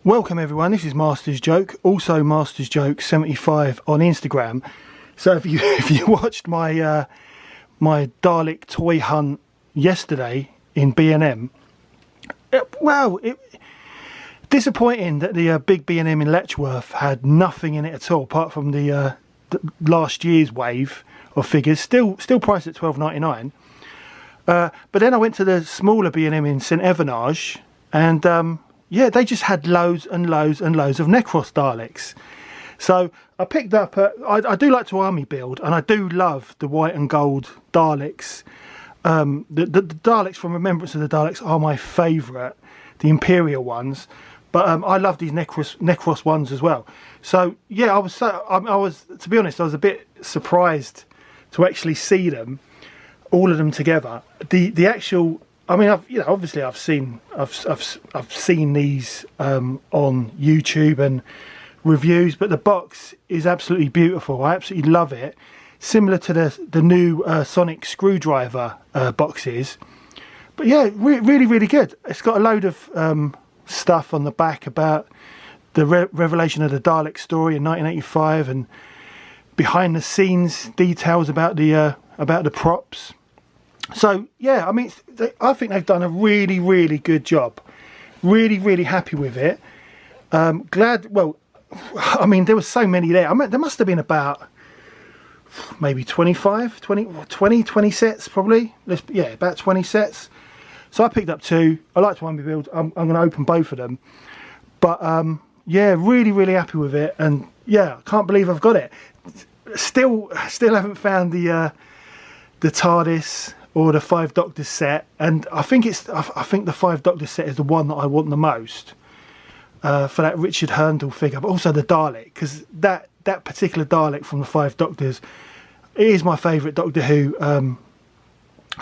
Welcome everyone, this is Master's Joke, also Master's Joke 75 on Instagram. So if you watched my my Dalek toy hunt yesterday in B&M, disappointing that the big B&M in Letchworth had nothing in it at all apart from the last year's wave of figures, still priced at £12.99. But then I went to the smaller B&M in St Evenage and yeah, they just had loads and loads and loads of Necros Daleks. So I picked up, I do like to army build, and I do love the white and gold Daleks. The Daleks from Remembrance of the Daleks are my favourite, the Imperial ones. But I love these Necros ones as well. So yeah, I was to be honest, I was a bit surprised to actually see them, all of them together. The actual, I mean, obviously I've seen these on YouTube and reviews, but the box is absolutely beautiful. I absolutely love it. Similar to the new Sonic Screwdriver boxes, but yeah, really good. It's got a load of stuff on the back about the revelation of the Dalek story in 1985 and behind the scenes details about the props. So yeah, I mean, I think they've done a really good job. Really happy with it. Glad. Well, I mean, there was so many there. I mean, there must have been about maybe 20 sets probably. Yeah, about 20 sets. So I picked up two. I like to army build. I'm going to open both of them. But yeah, really happy with it. And yeah, I can't believe I've got it. Still haven't found the Tardis or the Five Doctor set, and I think the Five Doctor set is the one that I want the most for that Richard Herndl figure, but also the Dalek, because that particular Dalek from the Five Doctors, it is my favourite Doctor Who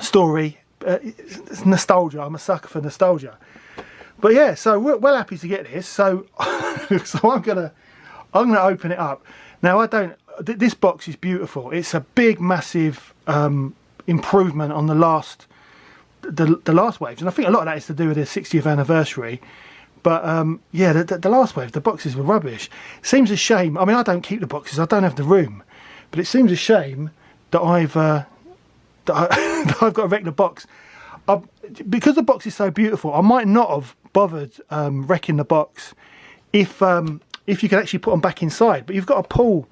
story. It's nostalgia. I'm a sucker for nostalgia. But yeah, so we're well happy to get this. So so I'm gonna open it up now. This box is beautiful. It's a big, massive improvement on the last waves, and I think a lot of that is to do with the 60th anniversary. But yeah, the last wave, the boxes were rubbish. Seems a shame. I mean, I don't keep the boxes. I don't have the room, but it seems a shame that I've got to wreck the box. Because the box is so beautiful, I might not have bothered wrecking the box if you can actually put them back inside. But you've got to pull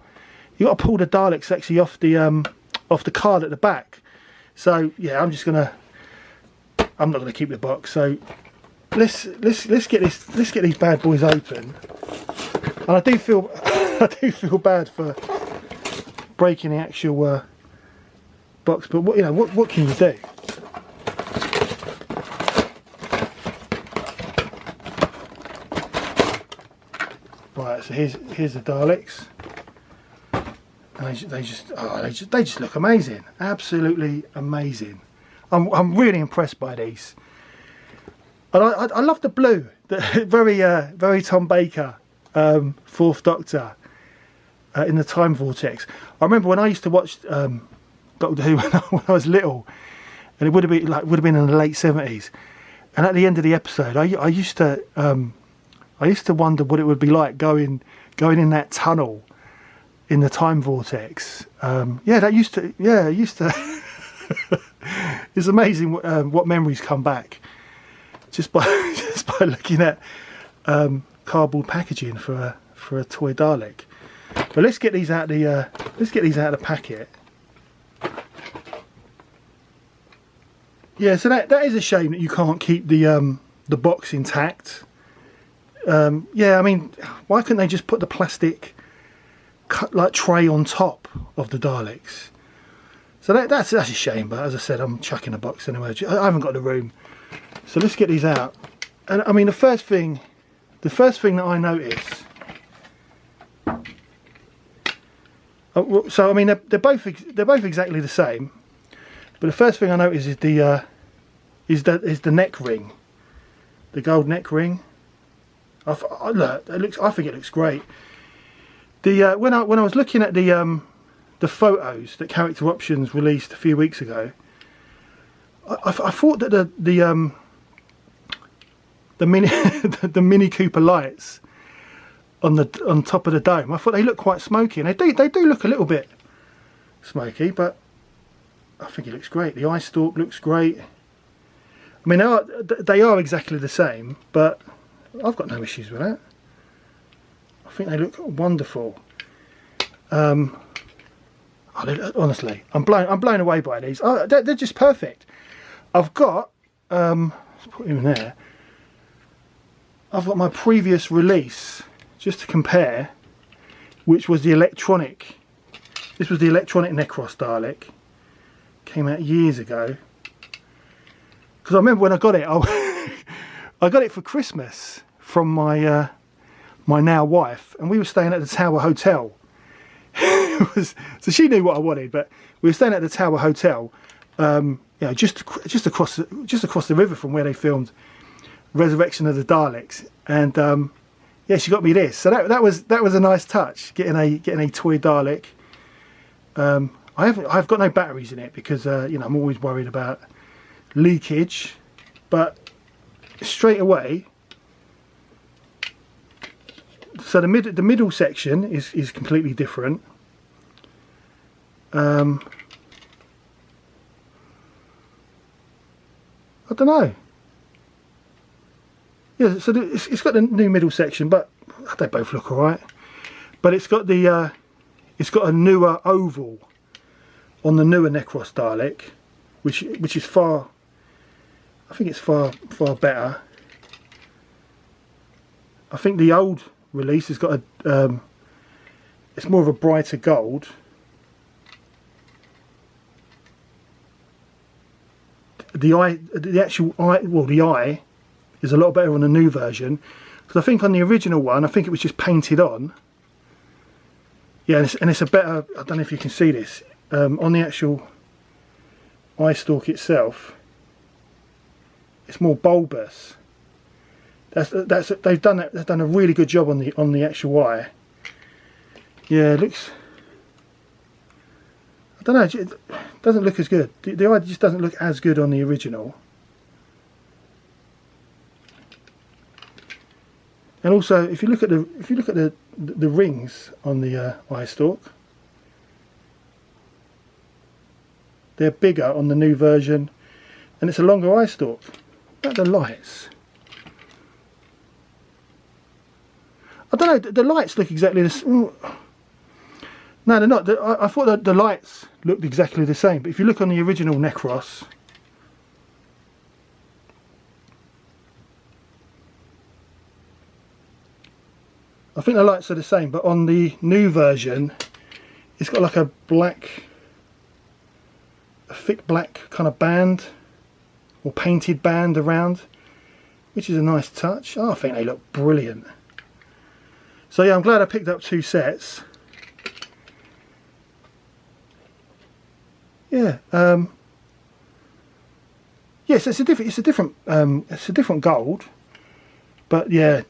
the Daleks actually off the card at the back. So yeah, I'm not gonna keep the box. So let's get these bad boys open. And I do feel bad for breaking the actual box, but what can you do? Right, so here's the Daleks. And they just look amazing, absolutely amazing. I'm really impressed by these, and I love the blue, very Tom Baker, Fourth Doctor in the Time Vortex. I remember when I used to watch Doctor Who when I was little, and it would have been in the late 70s, and at the end of the episode, I used to wonder what it would be like going in that tunnel in the Time Vortex. Yeah, it's amazing what memories come back just by looking at cardboard packaging for a toy Dalek. But let's get these out of the packet. Yeah, so that is a shame that you can't keep the box intact. Yeah, I mean, why couldn't they just put the plastic tray on top of the Daleks? So that's a shame, but as I said, I'm chucking the box anyway. I haven't got the room. So let's get these out. And I mean, the first thing that I notice, so I mean they're both exactly the same, but the first thing I notice is the neck ring, the gold neck ring. I think it looks great. When I was looking at the photos that Character Options released a few weeks ago, I thought that the Mini the Mini Cooper lights on top of the dome. I thought they looked quite smoky, and they do look a little bit smoky, but I think it looks great. The eye stalk looks great. I mean, they are exactly the same, but I've got no issues with that. I think they look wonderful. Honestly, I'm blown away by these. They're just perfect. I've got let's put him in there. I've got my previous release just to compare, which was the electronic. This was the electronic Necros Dalek. Came out years ago. Because I remember when I got it, I got it for Christmas from my my now wife, and we were staying at the Tower Hotel. So she knew what I wanted, but we were staying at the Tower Hotel, you know, just across the river from where they filmed Resurrection of the Daleks, and yeah, she got me this. So that was a nice touch, getting a toy Dalek. I've got no batteries in it because you know, I'm always worried about leakage, but straight away. So the middle section is completely different. I don't know. Yeah, so it's got the new middle section, but they both look alright. But it's got a newer oval on the newer Necros Dalek, which is far. I think it's far better. I think the old release has got a it's more of a brighter gold. The actual eye, well, the eye is a lot better on the new version, because I think on the original one, I think it was just painted on. Yeah, and it's a better. I don't know if you can see this on the actual eye stalk itself. It's more bulbous. They've done a really good job on the actual eye. Yeah, it looks. I don't know. It doesn't look as good. The eye just doesn't look as good on the original. And also, if you look at the rings on the eye stalk, they're bigger on the new version, and it's a longer eye stalk. What about the lights? I don't know, the lights look exactly the same. No, they're not. I thought that the lights looked exactly the same, but if you look on the original Necros, I think the lights are the same, but on the new version, it's got like a thick black kind of band, or painted band around, which is a nice touch. Oh, I think they look brilliant. So yeah, I'm glad I picked up two sets. Yeah, yes, it's a different gold, but yeah,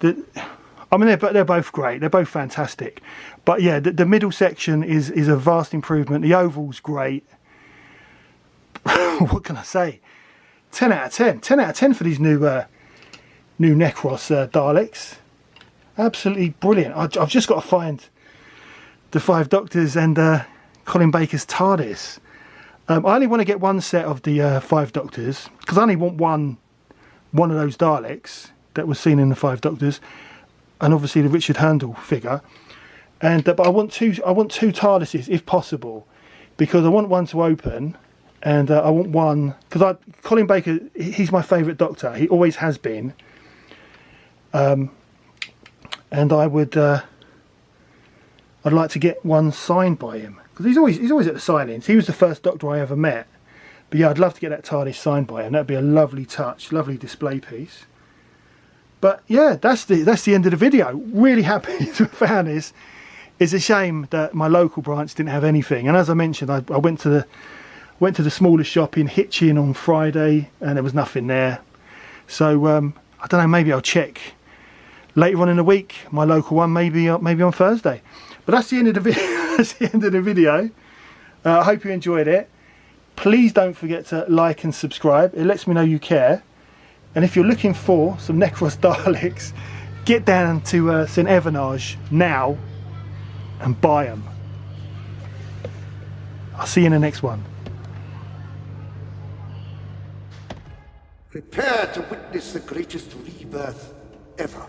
I mean they're both great. They're both fantastic, but yeah, the middle section is a vast improvement. The oval's great. What can I say? 10 out of 10. 10 out of 10 for these new Necros Daleks. Absolutely brilliant. I've just got to find the Five Doctors and Colin Baker's Tardis. I only want to get one set of the Five Doctors, because I only want one of those Daleks that was seen in the Five Doctors, and obviously the Richard Herndl figure. And but I want two Tardises if possible, because I want one to open, and I want one because Colin Baker, he's my favourite Doctor. He always has been. And I would I'd like to get one signed by him, because he's always at the signings. He was the first Doctor I ever met. But yeah, I'd love to get that TARDIS signed by him. That'd be a lovely touch, lovely display piece. But yeah, that's the end of the video. Really happy to have found this. It's a shame that my local branch didn't have anything. And as I mentioned, I went to the smallest shop in Hitchin on Friday, and there was nothing there. So I don't know. Maybe I'll check later on in the week, my local one, maybe on Thursday. But that's the end of the video. That's the end of the video. I hope you enjoyed it. Please don't forget to like and subscribe. It lets me know you care. And if you're looking for some Necros Daleks, get down to St Evenage now and buy them. I'll see you in the next one. Prepare to witness the greatest rebirth ever.